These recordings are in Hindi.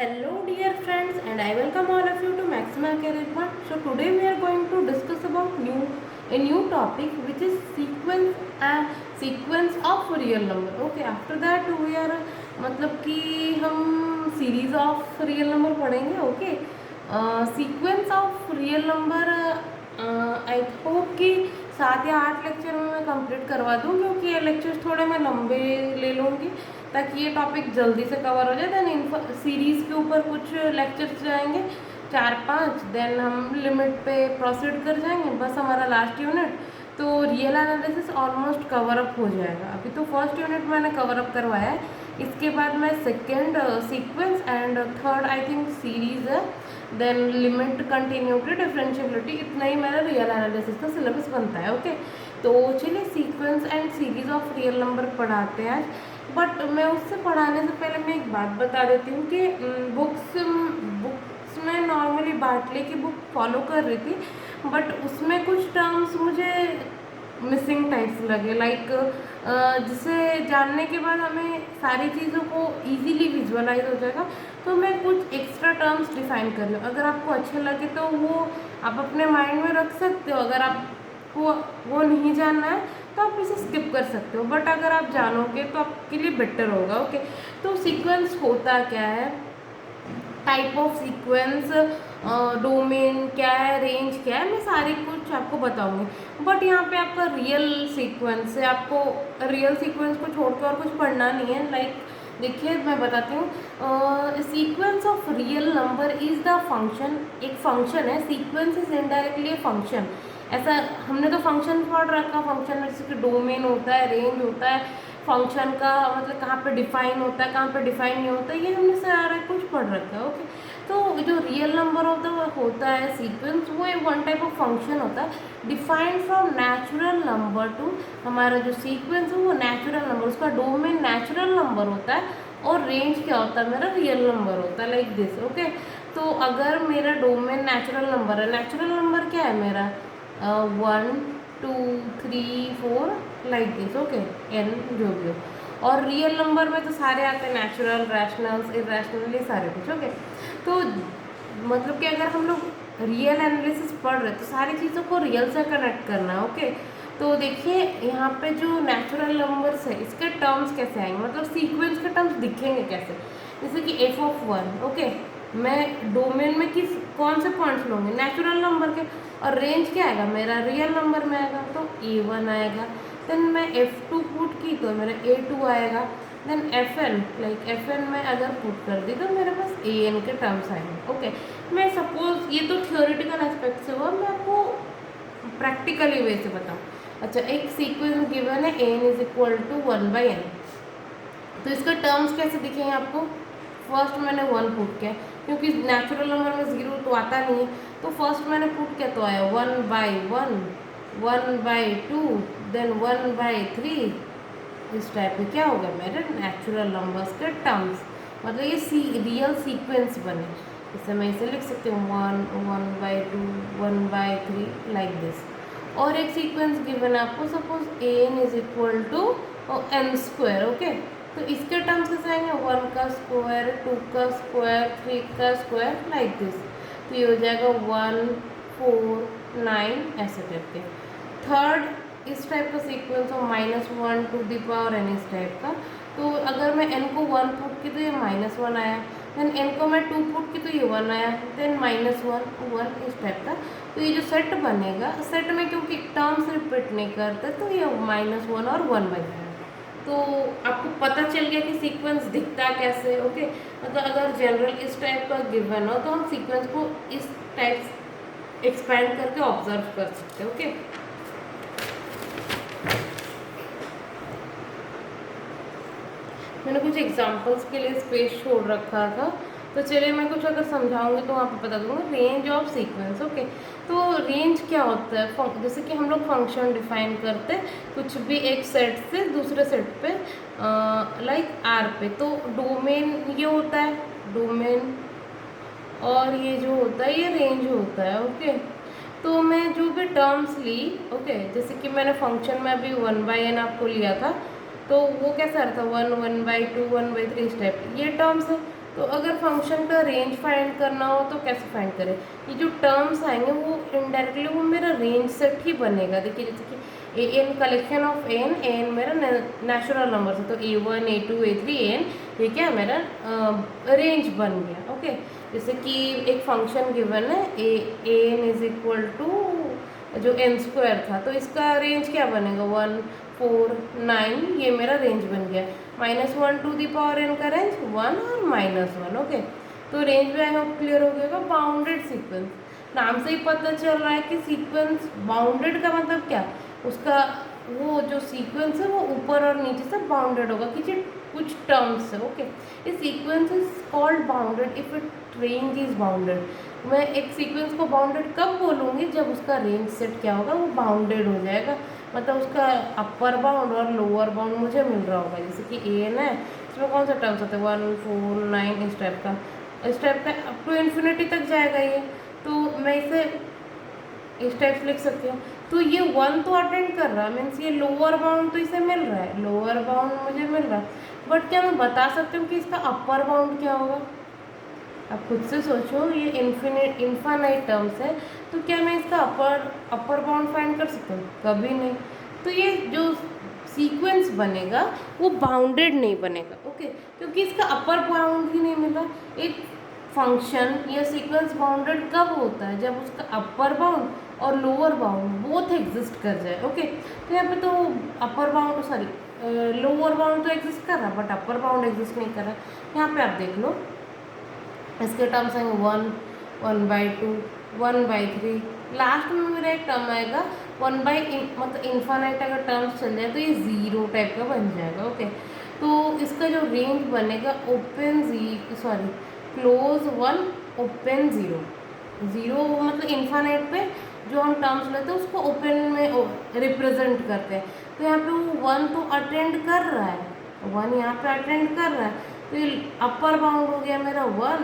Hello dear friends, and I welcome all of you to Maxima Career One. So today we are going to discuss about a new topic which is sequence of real number. Okay, after that we are मतलब कि हम series of real number पढ़ेंगे. Okay, sequence of real number I hope कि 7 या 8 लेक्चर में मैं कंप्लीट करवा दूँ, क्योंकि ये लेक्चर्स थोड़े मैं लंबे ले लूँगी ताकि ये टॉपिक जल्दी से कवर हो जाए. देन सीरीज़ के ऊपर कुछ लेक्चर्स जाएंगे 4-5, देन हम लिमिट पे प्रोसीड कर जाएंगे. बस हमारा लास्ट यूनिट तो real analysis almost cover up हो जाएगा. अभी तो फर्स्ट यूनिट मैंने कवर अप करवाया है, इसके बाद मैं second sequence and third I think series है, देन लिमिट, कंटिन्यूटी, डिफरेंशियबिलिटी, इतना ही मेरा रियल एनालिसिस का सिलेबस बनता है. ओके, तो चलिए sequence and series of real number पढ़ाते हैं आज. बट मैं उससे पढ़ाने से पहले मैं एक बात बता देती हूँ कि बुक्स में नॉर्मली बाटले की बुक फॉलो कर रही थी, बट उसमें कुछ टर्म्स मुझे मिसिंग टाइप्स लगे. लाइक जिसे जानने के बाद हमें सारी चीज़ों को इजीली विजुअलाइज हो जाएगा. तो मैं कुछ एक्स्ट्रा टर्म्स डिफाइन कर लूँ. अगर आपको अच्छे लगे तो वो आप अपने माइंड में रख सकते हो. अगर आपको वो नहीं जानना है तो आप इसे स्किप कर सकते हो, बट अगर आप जानोगे तो आपके लिए बेटर होगा. ओके, तो सीक्वेंस होता क्या है, टाइप ऑफ सीक्वेंस, डोमेन क्या है, रेंज क्या है, मैं सारी कुछ आपको बताऊंगी. बट यहाँ पे आपका रियल सीक्वेंस है, आपको रियल सीक्वेंस को छोड़ के और कुछ पढ़ना नहीं है. लाइक देखिए मैं बताती हूँ, sequence of real number is the function. एक फंक्शन है, sequence is indirectly a function. ऐसा हमने तो फंक्शन पढ़ रखा. फंक्शन में जैसे कि डोमेन होता है, रेंज होता है, फंक्शन का मतलब कहाँ पे डिफाइन होता है, कहाँ पे डिफाइन नहीं होता है, ये हमने सारा कुछ पढ़ रखा है. ओके, तो जो रियल नंबर होता है सीक्वेंस, वो एक वन टाइप ऑफ फंक्शन होता है defined from natural number two. हमारा जो सीक्वेंस है वो नेचुरल नंबर, उसका डोमेन नेचुरल नंबर होता है और रेंज क्या होता है, मेरा रियल नंबर होता है. Like this. ओके, तो अगर मेरा डोमेन नेचुरल नंबर है, नेचुरल नंबर क्या है मेरा 1 2 3 4 लाइक दिस. ओके, एन जो भी हो. और रियल नंबर में तो सारे आते हैं, नेचुरल, रैशनल्स, इरेशनल, ये सारे कुछ. ओके, तो मतलब कि अगर हम लोग रियल एनालिसिस पढ़ रहे हैं तो सारी चीज़ों को रियल से कनेक्ट करना है. ओके, तो देखिए यहाँ पे जो नेचुरल नंबर्स है इसके टर्म्स कैसे आएंगे, मतलब सीक्वेंस के टर्म्स दिखेंगे कैसे. जैसे कि f(1), ओके, मैं डोमेन में कौन से पॉइंट्स लूँगी, नेचुरल नंबर के. और रेंज क्या आएगा मेरा, रियल नंबर में आएगा, तो a1 आएगा. देन मैं f2 पुट की तो मेरा a2 आएगा. देन fn, लाइक fn में अगर पुट कर दी तो मेरे पास an के टर्म्स आएंगे. ओके, मैं सपोज ये तो थियोरेटिकल एस्पेक्ट से हुआ, मैं आपको प्रैक्टिकली वे से बताऊँ. अच्छा, एक सीक्वेंस गिवन है n is equal to 1/n. तो इसका टर्म्स कैसे दिखेंगे आपको. फर्स्ट मैंने 1 पुट किया, क्योंकि नेचुरल नंबर में 0 तो आता नहीं है, तो फर्स्ट मैंने पुट किया तो आया 1/1, 1/2, देन 1/3. इस टाइप में क्या होगा मेरे नेचुरल नंबर्स के टर्म्स, मतलब ये रियल सीक्वेंस बने. इसे मैं इसे लिख सकती हूँ 1, 1/2, 1/3 लाइक दिस. और एक सीक्वेंस गिवन है आपको, suppose an is equal to n². Okay, तो इसके टर्म्स कैसे आएंगे, 1 का स्क्वायर, 2 का स्क्वायर, 3 का स्क्वायर लाइक दिस. तो ये हो जाएगा 1 4 9 ऐसे करके. थर्ड इस टाइप का सीक्वेंस हो -1 टू द पावर n इस टाइप का. तो अगर मैं n को 1 पुट की तो ये -1 आया, देन n को मैं 2 पुट की तो ये 1 आया, देन -1 1 इस टाइप का. तो ये जो सेट बनेगा, सेट में क्योंकि टर्म्स रिपीट नहीं करते तो ये -1 और 1 बन जाएगा. तो आपको पता चल गया कि सीक्वेंस दिखता कैसे. ओके, मतलब अगर जनरल इस टाइप का गिवन हो तो हम सीक्वेंस को इस टाइप एक्सपैंड करके ऑब्जर्व कर सकते हैं. ओके, मैंने कुछ एग्जांपल्स के लिए स्पेस छोड़ रखा था, तो चलिए मैं कुछ अगर समझाऊंगी तो वहाँ पे बता दूंगा. Range of sequence. ओके, तो रेंज क्या होता है, जैसे कि हम लोग फंक्शन डिफाइन करते हैं कुछ भी एक सेट से दूसरे सेट पे, लाइक आर पे. तो डोमेन ये होता है डोमेन, और ये जो होता है ये रेंज होता है. ओके, तो मैं जो भी टर्म्स ली, ओके, जैसे कि मैंने फंक्शन में अभी 1/n आपको लिया था, तो वो कैसा रहा था 1, 1/2, 1/3 इस टाइप ये टर्म्स है. तो अगर फंक्शन का रेंज फाइंड करना हो तो कैसे फाइंड करें? ये जो टर्म्स आएंगे वो इनडायरेक्टली वो मेरा रेंज सेट ही बनेगा। देखिए जैसे कि a n collection of n, n मेरा नेचुरल नंबर है, तो A1 A2 A3 एन, ये क्या है मेरा रेंज बन गया। ओके, जैसे कि एक फंक्शन गिवन है A N is equal to जो एन स्क्वायर था, तो इसका रेंज क्या बनेगा 1 4 9, ये मेरा रेंज बन गया। -1 टू दी पावर एन का रेंज 1 और -1। ओके, तो रेंज में आई क्लियर हो गया। बाउंडेड सीक्वेंस, नाम से ही पता चल रहा है कि सीक्वेंस बाउंडेड का मतलब क्या, उसका वो जो सीक्वेंस है वो ऊपर और नीचे से बाउंडेड होगा कि कुछ टर्म्स है। ओके, ये sequence is called bounded if it range is bounded. मैं एक सीक्वेंस को बाउंडेड कब बोलूँगी, जब उसका रेंज सेट क्या होगा, वो बाउंडेड हो जाएगा, मतलब उसका अपर बाउंड और लोअर बाउंड मुझे मिल रहा होगा। जैसे कि एन है, इसमें कौन सा टर्म्स होता है 1 4 9, इस टाइप का अप टू इन्फिनिटी तक जाएगा ये, तो मैं इसे इस टाइप से लिख सकती हूँ। तो ये 1 तो अटेंड कर रहा है, मीन्स ये लोअर बाउंड तो इसे मिल रहा है, लोअर बाउंड मुझे मिल रहा है, बट क्या मैं बता सकती हूँ कि इसका अपर बाउंड क्या होगा? आप खुद से सोचो, ये इन्फानाइट टर्म्स है, तो क्या मैं इसका अपर बाउंड फाइंड कर सकती हूँ? कभी नहीं। तो ये जो सीक्वेंस बनेगा वो बाउंडेड नहीं बनेगा। ओके, क्योंकि इसका अपर बाउंड ही नहीं मिला। एक फंक्शन या सीक्वेंस बाउंडेड कब होता है, जब उसका अपर बाउंड और लोअर बाउंड बोथ एग्जिस्ट कर जाए। ओके, तो यहाँ पे तो अपर बाउंड लोअर बाउंड तो एग्जिस्ट कर रहा है, बट अपर बाउंड एग्जिस्ट नहीं कर रहा। यहाँ पे आप देख लो, इसके टर्म्स आएंगे 1 1/2 1/3, लास्ट में मेरा एक टर्म आएगा 1 मतलब इन्फानाइट। अगर टर्म्स चल जाए तो ये 0 टाइप का बन जाएगा। ओके, तो इसका जो रेंज बनेगा क्लोज 1 ओपन 0, 0 मतलब इन्फानाइट पे जो हम टर्म्स लेते हैं उसको ओपन में रिप्रेजेंट करते हैं। तो यहाँ पे वो 1 तो अटेंड कर रहा है, 1 यहाँ पे अटेंड कर रहा है, तो ये अपर बाउंड हो गया मेरा 1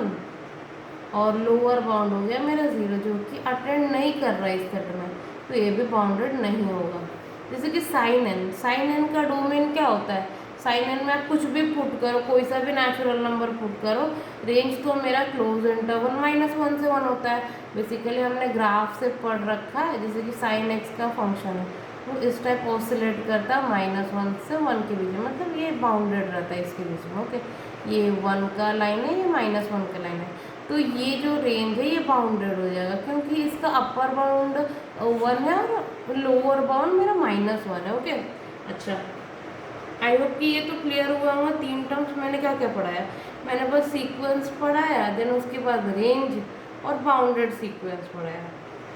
और लोअर बाउंड हो गया मेरा 0, जो कि अटेंड नहीं कर रहा है इस सेट में, तो ये भी बाउंडेड नहीं होगा। जैसे कि साइन एन का डोमेन क्या होता है? साइन एन में आप कुछ भी पुट करो, कोई सा भी नेचुरल नंबर पुट करो, रेंज तो मेरा क्लोज इंटरवल -1 से 1 होता है। बेसिकली हमने ग्राफ से पढ़ रखा है, जैसे कि साइन एक्स का फंक्शन है वो इस टाइप ऑसिलेट करता है -1 से 1 के बीच में, मतलब ये बाउंडेड रहता है इसके बीच में। ओके, ये 1 का लाइन है, ये -1 का लाइन है, तो ये जो रेंज है ये बाउंडेड हो जाएगा, क्योंकि इसका अपर बाउंड 1 है और लोअर बाउंड मेरा -1 है। ओके, अच्छा, आई होप कि ये तो क्लियर हुआ होगा। 3 टर्म्स मैंने क्या क्या पढ़ाया, मैंने बस सीक्वेंस पढ़ाया, देन उसके बाद रेंज और बाउंडेड सीक्वेंस पढ़ाया।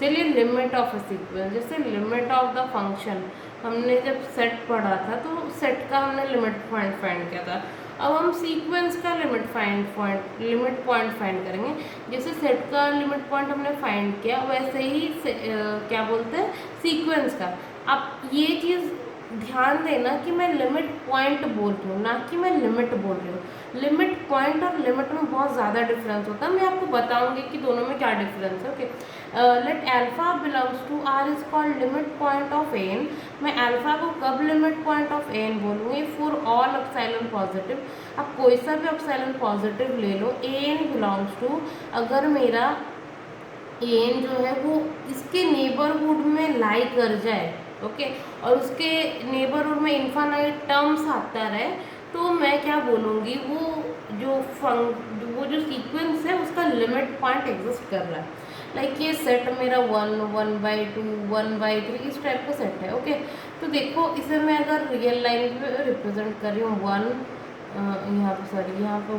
चलिए, लिमिट ऑफ अ सीक्वेंस, जैसे लिमिट ऑफ द फंक्शन हमने जब सेट पढ़ा था, तो सेट का हमने लिमिट पॉइंट फाइंड किया था। अब हम सीक्वेंस का लिमिट पॉइंट फाइंड करेंगे। जैसे सेट का लिमिट पॉइंट हमने फाइंड किया, वैसे ही क्या बोलते हैं, सीक्वेंस का। अब ये चीज़ ध्यान देना कि मैं लिमिट पॉइंट बोल रही हूँ, ना कि मैं लिमिट बोल रही हूँ। लिमिट पॉइंट और लिमिट में बहुत ज़्यादा डिफरेंस होता है, मैं आपको बताऊंगी कि दोनों में क्या डिफरेंस है। Okay, let alpha belongs to R is called limit point of N. मैं अल्फा को कब लिमिट पॉइंट ऑफ एन बोलूँगी? For all epsilon positive. आप कोई सा भी एप्सिलॉन पॉजिटिव ले लो, एन बिलोंग्स टू, अगर मेरा एन जो है वो इसके नेबरहुड में लाई कर जाए, ओके, और उसके नेबरहुड में इन्फानाइट टर्म्स आता रहे, तो मैं क्या बोलूँगी, वो जो सीक्वेंस है उसका लिमिट पॉइंट एग्जिस्ट कर रहा है। लाइक ये सेट मेरा 1 1/2 1/3 इस टाइप का सेट है। ओके, तो देखो इसे मैं अगर रियल लाइन पे रिप्रेजेंट कर रही हूँ 1, यहाँ पे 1 ले ली, यहाँ पे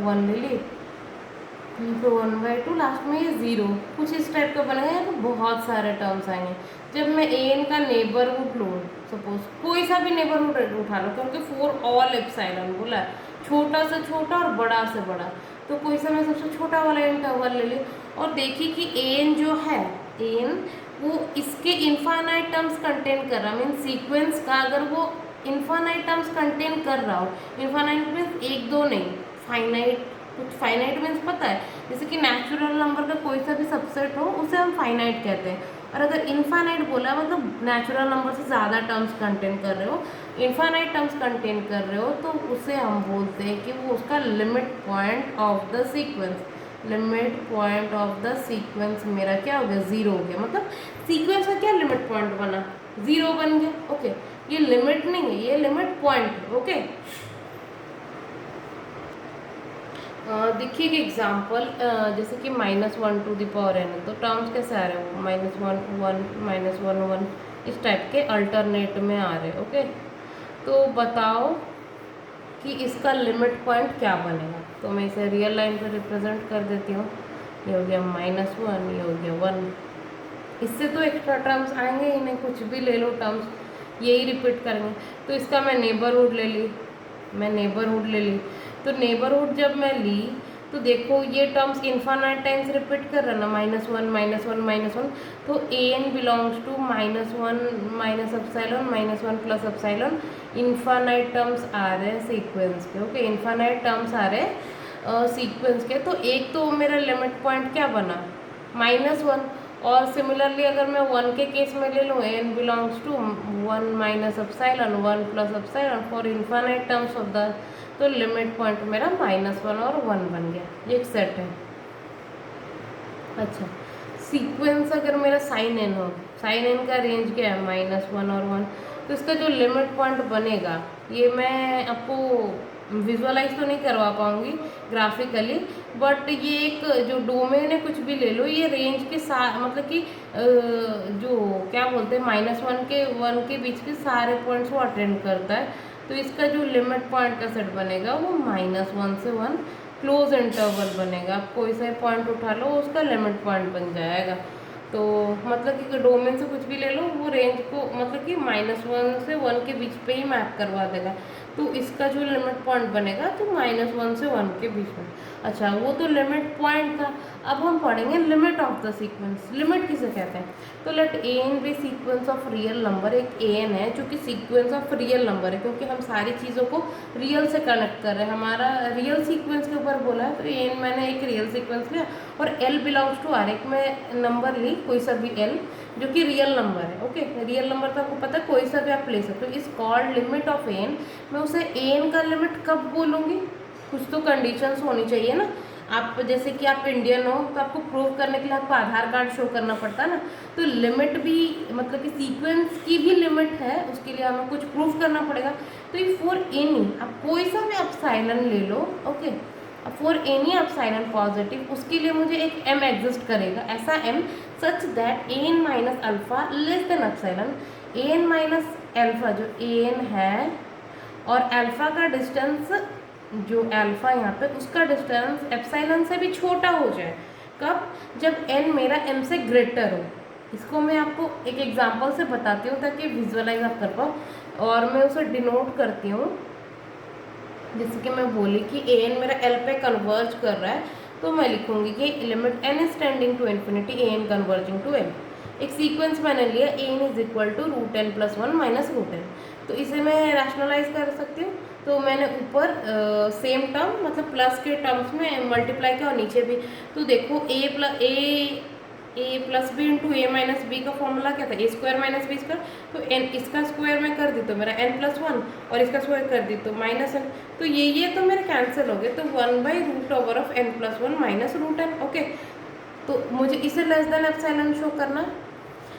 1/2, लास्ट में ये 0, कुछ इस टाइप का बनेगा। यहाँ पे बहुत सारे टर्म्स आएंगे। जब मैं एन का नेबरहुड लूँ, सपोज कोई सा भी नेबरहुड उठा लो, क्योंकि फॉर ऑल एप्सिलॉन बोला है, छोटा से छोटा और बड़ा से बड़ा, तो कोई सा मैं सबसे छोटा वाला इंटरवल ले ली, और देखिए कि एन जो है, एन वो इसके इन्फानाइट टर्म्स कंटेन कर रहा, मीन सीक्वेंस का अगर वो इन्फानाइट टर्म्स कंटेन कर रहा हो, इन्फानाइट मीन्स 1 2 नहीं, फाइनाइट। कुछ फाइनाइट मीन्स पता है, जैसे कि नेचुरल नंबर का कोई सा भी सबसेट हो उसे हम फाइनाइट कहते हैं, और अगर इनफाइनाइट बोला मतलब नेचुरल नंबर से ज़्यादा टर्म्स कंटेन कर रहे हो, इनफाइनाइट टर्म्स कंटेन कर रहे हो तो उसे हम बोलते हैं कि वो उसका limit point of the sequence. Limit point of the sequence मेरा क्या हो गया, ज़ीरो हो गया। मतलब सीक्वेंस का क्या लिमिट पॉइंट बना, ज़ीरो बन गया। ओके, ये लिमिट नहीं है, ये लिमिट पॉइंट है। ओके, देखिए कि एग्जाम्पल जैसे कि -1⁴ तो टर्म्स कैसे आ रहे हो, -1 1 -1 1 इस टाइप के अल्टरनेट में आ रहे। ओके, तो बताओ कि इसका लिमिट पॉइंट क्या बनेगा। तो मैं इसे रियल लाइन पर रिप्रेजेंट कर देती हूँ। ये हो गया -1, ये हो गया 1। इससे तो एक्स्ट्रा टर्म्स आएंगे ही नहीं, कुछ भी ले लो टर्म्स यही रिपीट करेंगे। तो इसका मैं नेबरहुड ले ली, तो नेबरहुड जब मैं ली तो देखो ये टर्म्स इन्फानाइट टाइम्स रिपीट कर रहा ना, -1 -1 -1। तो an belongs to -1 minus epsilon -1 plus epsilon. Infinite terms आ रहे हैं सीक्वेंस के। ओके, इन्फानाइट टर्म्स आ रहे सीक्वेंस के। तो एक तो मेरा लिमिट पॉइंट क्या बना, -1। और सिमिलरली अगर मैं 1 के केस में ले लूँ, n belongs to 1 minus epsilon 1 plus epsilon for infinite terms of the, तो लिमिट पॉइंट मेरा -1 और 1 बन गया। ये एक सेट है। अच्छा, सीक्वेंस अगर मेरा साइन n हो, साइन n का रेंज क्या है, -1 और 1। तो इसका जो लिमिट पॉइंट बनेगा, ये मैं आपको विजुअलाइज तो नहीं करवा पाऊंगी ग्राफिकली, बट ये एक जो डोमेन है कुछ भी ले लो, ये रेंज के साथ मतलब कि जो क्या बोलते हैं -1 के 1 के बीच के सारे पॉइंट्स वो अटेंड करता है। तो इसका जो लिमिट पॉइंट का सेट बनेगा वो -1 से 1 क्लोज इंटरवल बनेगा। आप कोई सा पॉइंट उठा लो उसका लिमिट पॉइंट बन जाएगा। तो मतलब कि डोमेन से कुछ भी ले लो, वो रेंज को मतलब कि -1 से 1 के बीच पे ही मैप करवा देगा। तो इसका जो लिमिट पॉइंट बनेगा तो -1 से 1 के बीच में। अच्छा, वो तो लिमिट पॉइंट था। अब हम पढ़ेंगे limit of the sequence. Limit किसे कहते हैं, तो let an be sequence of real number. एक an है जो कि सीक्वेंस ऑफ रियल नंबर है, क्योंकि हम सारी चीज़ों को रियल से कनेक्ट कर रहे हैं। हमारा रियल सीक्वेंस के ऊपर बोला है, तो an मैंने एक रियल सीक्वेंस लिया और l बिलोंग्स टू r, एक मैं नंबर ली कोई सा भी l जो कि रियल नंबर है। ओके, रियल नंबर तो आपको पता है कोई सा भी आप ले सकते हो। इस कॉल्ड लिमिट ऑफ an। मैं उसे an का लिमिट कब बोलूँगी, कुछ तो कंडीशंस होनी चाहिए ना। आप जैसे कि आप इंडियन हो तो आपको प्रूव करने के लिए आपको आधार कार्ड शो करना पड़ता है ना। तो लिमिट भी मतलब कि सीक्वेंस की भी लिमिट है, उसके लिए हमें कुछ प्रूफ करना पड़ेगा। तो ये फॉर एनी, आप कोई सा भी एप्सिलॉन ले लो। Okay, for any epsilon positive, उसके लिए मुझे एक m एग्जिस्ट करेगा, ऐसा m such that an minus alpha less than epsilon. an minus alpha जो an है और अल्फा का डिस्टेंस जो अल्फा यहाँ पे, उसका डिस्टेंस एप्सिलॉन से भी छोटा हो जाए। कब, जब n मेरा m से ग्रेटर हो। इसको मैं आपको एक एग्जांपल से बताती हूँ ताकि विजुअलाइज आप कर पाओ, और मैं उसे डिनोट करती हूँ। जैसे कि मैं बोली कि an मेरा l पे कन्वर्ज कर रहा है, तो मैं लिखूंगी कि limit n is tending to infinity an converging to l। एक सीक्वेंस मैंने लिया an is equal to √n plus 1 minus √n। तो इसे मैं रैशनलाइज कर सकती हूँ। तो मैंने ऊपर सेम टर्म मतलब प्लस के टर्म्स में मल्टीप्लाई किया और नीचे भी। तो देखो a plus B into A minus B का फॉर्मूला क्या था, a square minus B square. तो n इसका स्क्वायर में कर दी तो मेरा n प्लस 1, और इसका स्क्वायर कर दी तो -n। तो ये तो मेरे कैंसिल हो गए, तो 1/√ओवर of n plus 1 minus √n। Okay, तो मुझे इसे लेस देन एप्सिलॉन शो करना।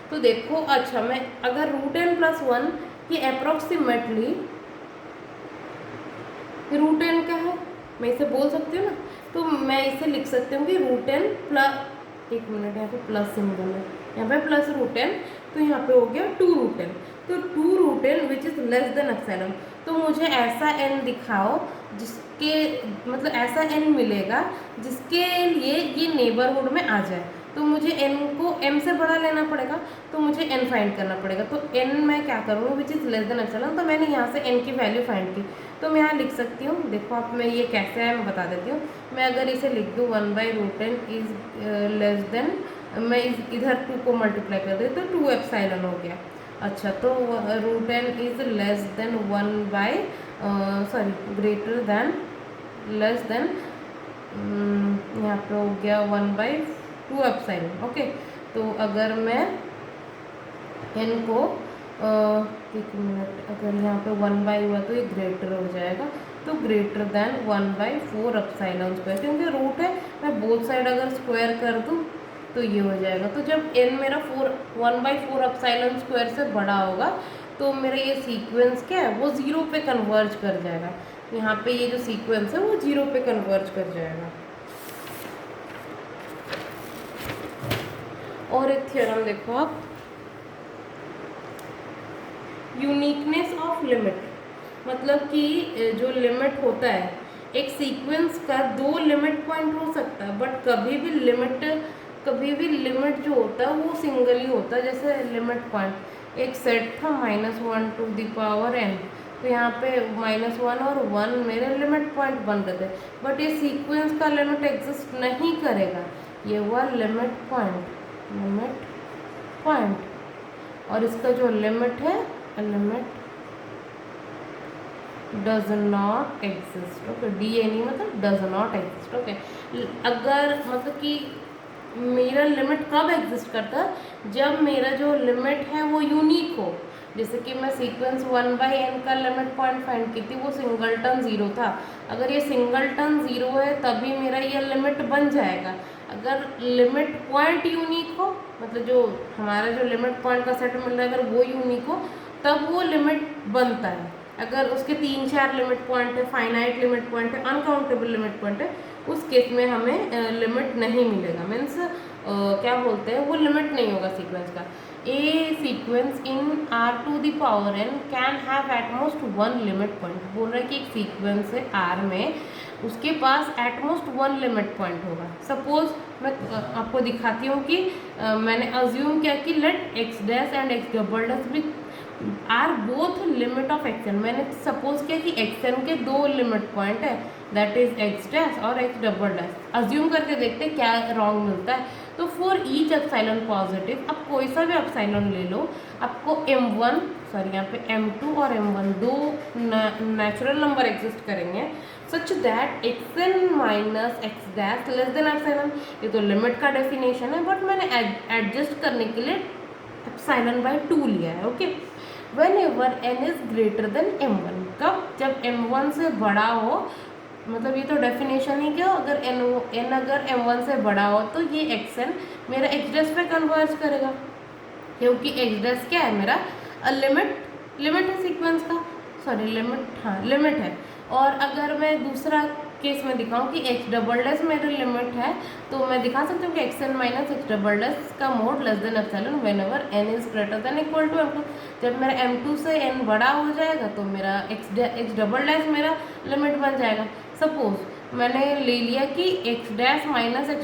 तो देखो, अच्छा मैं अगर √n प्लस 1 ये अप्रोक्सीमेटली √n क्या है, मैं इसे बोल सकती हूँ ना। तो मैं इसे लिख सकती हूँ कि √n प्लस, एक मिनट, यहाँ पे प्लस सिंबल है, यहाँ पे प्लस √n, तो यहाँ पे हो गया 2√n। तो 2√n which is less than epsilon. तो मुझे ऐसा n दिखाओ जिसके मतलब ऐसा n मिलेगा जिसके लिए ये नेबरहुड में आ जाए। तो मुझे n को m से बड़ा लेना पड़ेगा, तो मुझे n फाइंड करना पड़ेगा। तो n मैं क्या करूँगी, which is less than epsilon. तो मैंने यहाँ से n की वैल्यू फाइंड की, तो मैं यहाँ लिख सकती हूँ। देखो आप, मैं ये कैसे है मैं बता देती हूँ। मैं अगर इसे लिख दूँ 1/√n इज लेस देन, मैं इधर 2 को मल्टीप्लाई कर दे तो 2 एप्सिलॉन हो गया। अच्छा, तो √n is less than greater than less than, यहाँ पे हो गया 1/2 एप्सिलॉन। ओके, तो अगर मैं n को एक मिनट, अगर यहाँ पे 1 हुआ तो ये ग्रेटर हो जाएगा, तो ग्रेटर देन 1/4 एप्सिलॉन स्क्वायर, क्योंकि रूट है, मैं बोथ साइड अगर स्क्वायर कर दूँ तो ये हो जाएगा। तो जब n मेरा 1/4 एप्सिलॉन स्क्वायर से बड़ा होगा तो मेरा ये सीक्वेंस क्या है वो 0 पे कन्वर्ज कर जाएगा। यहाँ पे ये जो सीक्वेंस है वो 0 पे कन्वर्ज कर जाएगा। और एक थ्योरम देखो आप, यूनिकनेस ऑफ लिमिट, मतलब कि जो लिमिट होता है एक सीक्वेंस का, दो लिमिट पॉइंट हो सकता है, बट कभी भी लिमिट जो होता है वो सिंगल ही होता है। जैसे लिमिट पॉइंट एक सेट था -1 टू द पावर n, तो यहाँ पे -1 और 1 मेरे लिमिट पॉइंट बन रहे थे, बट ये सीक्वेंस का लिमिट एग्जिस्ट नहीं करेगा। ये हुआ लिमिट पॉइंट, और इसका जो लिमिट है, limit does not exist. Okay, D A नहीं मतलब डज नॉट एग्जिस्ट। ओके, अगर मतलब कि मेरा लिमिट कब एग्जिस्ट करता है, जब मेरा जो लिमिट है वो यूनिक हो। जैसे कि मैं सीक्वेंस 1/n का लिमिट पॉइंट फाइंड की थी, वो सिंगलटन 0 था। अगर ये सिंगलटन 0 है तभी मेरा ये लिमिट बन जाएगा। अगर लिमिट पॉइंट यूनिक हो, मतलब जो हमारा जो लिमिट पॉइंट का सेट मिल रहा है अगर वो यूनिक हो तब वो लिमिट बनता है। अगर उसके 3-4 लिमिट पॉइंट है, फाइनाइट लिमिट पॉइंट है, अनकाउंटेबल लिमिट पॉइंट है, उस केस में हमें लिमिट नहीं मिलेगा। मीन्स क्या बोलते हैं, वो लिमिट नहीं होगा सीक्वेंस का। A sequence in R⁴n can have at most 1 limit point. बोल रहा है कि एक सीक्वेंस है R में, उसके पास एटमोस्ट 1 लिमिट पॉइंट होगा। सपोज मैं आपको दिखाती हूँ कि मैंने अज्यूम किया कि लेट x' एंड x" भी are both limit of xn। मैंने सपोज किया कि xn के 2 लिमिट पॉइंट है, दैट इज x' और x". अज्यूम करके देखते हैं क्या रॉन्ग मिलता है। तो फॉर ईच एप्सिलॉन पॉजिटिव, अब कोई सा भी एप्सिलॉन ले लो, आपको यहाँ पे m2 और m1 दो नेचुरल नंबर एग्जिस्ट करेंगे such that xn minus x' less than epsilon. ये तो लिमिट का डेफिनेशन है, बट मैंने एडजस्ट करने के लिए ε/2 लिया है। Okay, when ever n is greater then m1, कब, जब m1 से बड़ा हो, मतलब ये तो डेफिनेशन ही क्या, अगर n अगर m1 से बड़ा हो तो ये xn मेरा x' पे कन्वर्ज करेगा, क्योंकि x' क्या है मेरा लिमिट है सीक्वेंस का, सॉरी लिमिट है। और अगर मैं दूसरा केस में दिखाऊं कि x" मेरी लिमिट है, तो मैं दिखा सकती हूँ कि xn माइनस x" का mod less than epsilon whenever n is greater than equal to m2। जब मेरा m2 से n बड़ा हो जाएगा तो मेरा x" मेरा लिमिट बन जाएगा। सपोज मैंने ले लिया कि x' माइनस x",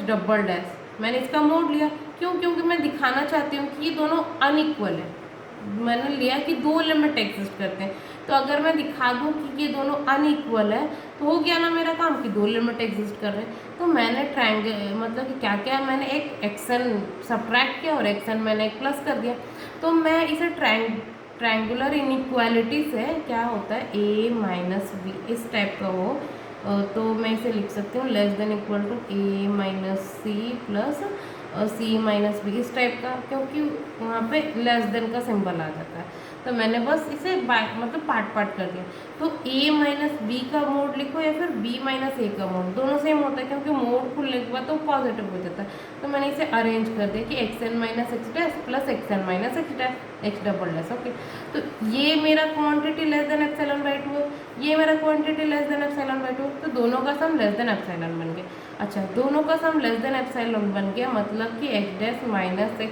मैंने इसका मोड लिया, क्यों, क्योंकि मैं दिखाना चाहती हूँ कि ये दोनों अनइक्वल है। मैंने लिया कि 2 लिमिट एग्जिस्ट करते हैं, तो अगर मैं दिखा दूँ कि ये दोनों अनइक्वल है तो हो गया ना मेरा काम कि 2 लिमिट एग्जिस्ट कर रहे हैं। तो मैंने ट्रायंगल मतलब कि क्या क्या, मैंने एक xn सब्ट्रैक्ट किया और xn मैंने एक प्लस कर दिया। तो मैं इसे ट्रायंगुलर इनइक्वालिटी से क्या होता है a माइनस b इस टाइप का हो, तो मैं इसे लिख सकती हूँ less than equal to a minus c plus c minus B इस टाइप का, क्योंकि वहाँ पे लेस देन का सिंबल आ जाता है। तो मैंने बस इसे मतलब पार्ट कर दिया। तो a माइनस बी का मोड लिखो या फिर b माइनस ए का मोड, दोनों सेम होता है, क्योंकि मोड खुलने के बाद तो पॉजिटिव हो जाता है। तो मैंने इसे अरेंज कर दिया कि xn minus x' plus xn minus x". Okay, तो ये मेरा क्वांटिटी लेस देन ε/2 है, ये मेरा क्वांटिटी लेस देन ε/2, तो दोनों का सम लेस देन एप्सिलॉन बन गया। अच्छा, दोनों का सम लेस देन एप्सिलॉन बन गया, मतलब कि x' माइनस x"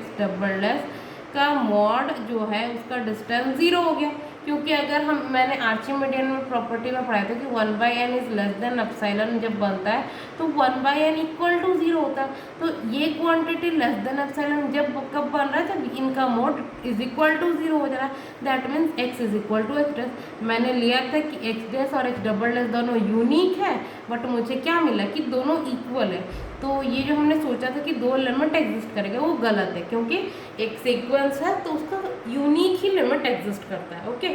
का मॉड जो है उसका डिस्टेंस 0 हो गया, क्योंकि अगर मैंने आर्चिमिडियन में प्रॉपर्टी में पढ़ाया था कि 1/n is less than epsilon जब बनता है तो 1/n इक्वल टू 0 होता है। तो ये क्वांटिटी लेस देन एप्सिलॉन जब कब बन रहा है, जब इनका मोड इज इक्वल टू 0 हो जा रहा है, that means x is equal to x'। मैंने लिया था कि x' और x" दोनों यूनिक है, बट मुझे क्या मिला कि दोनों इक्वल है। तो ये जो हमने सोचा था कि 2 लिमिट एग्जिस्ट करेगा वो गलत है, क्योंकि एक सीक्वेंस है तो उसका यूनिक ही लिमिट एग्जिस्ट करता है। ओके,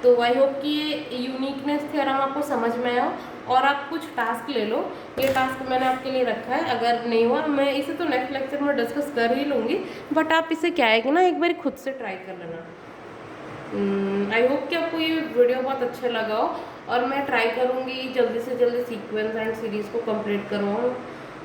तो आई होप कि ये यूनिकनेस थ्योरम आपको समझ में आया हो। और आप कुछ टास्क ले लो, ये टास्क मैंने आपके लिए रखा है, अगर नहीं हुआ मैं इसे तो नेक्स्ट लेक्चर में डिस्कस कर ही लूँगी, बट आप इसे क्या है कि ना एक बार खुद से ट्राई कर लेना। आई होप कि आपको ये वीडियो बहुत अच्छा लगा हो, और मैं ट्राई करूँगी जल्दी से जल्दी सीक्वेंस एंड सीरीज़ को कंप्लीट करवाऊँ।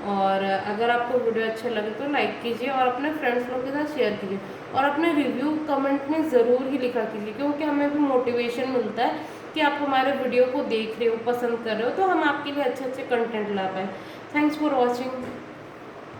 और अगर आपको वीडियो अच्छा लगे तो लाइक कीजिए और अपने फ्रेंड्स लोग के साथ शेयर कीजिए, और अपने रिव्यू कमेंट में ज़रूर ही लिखा कीजिए, क्योंकि हमें भी मोटिवेशन मिलता है कि आप हमारे वीडियो को देख रहे हो, पसंद कर रहे हो, तो हम आपके लिए अच्छे अच्छे कंटेंट ला पाए। Thanks for watching.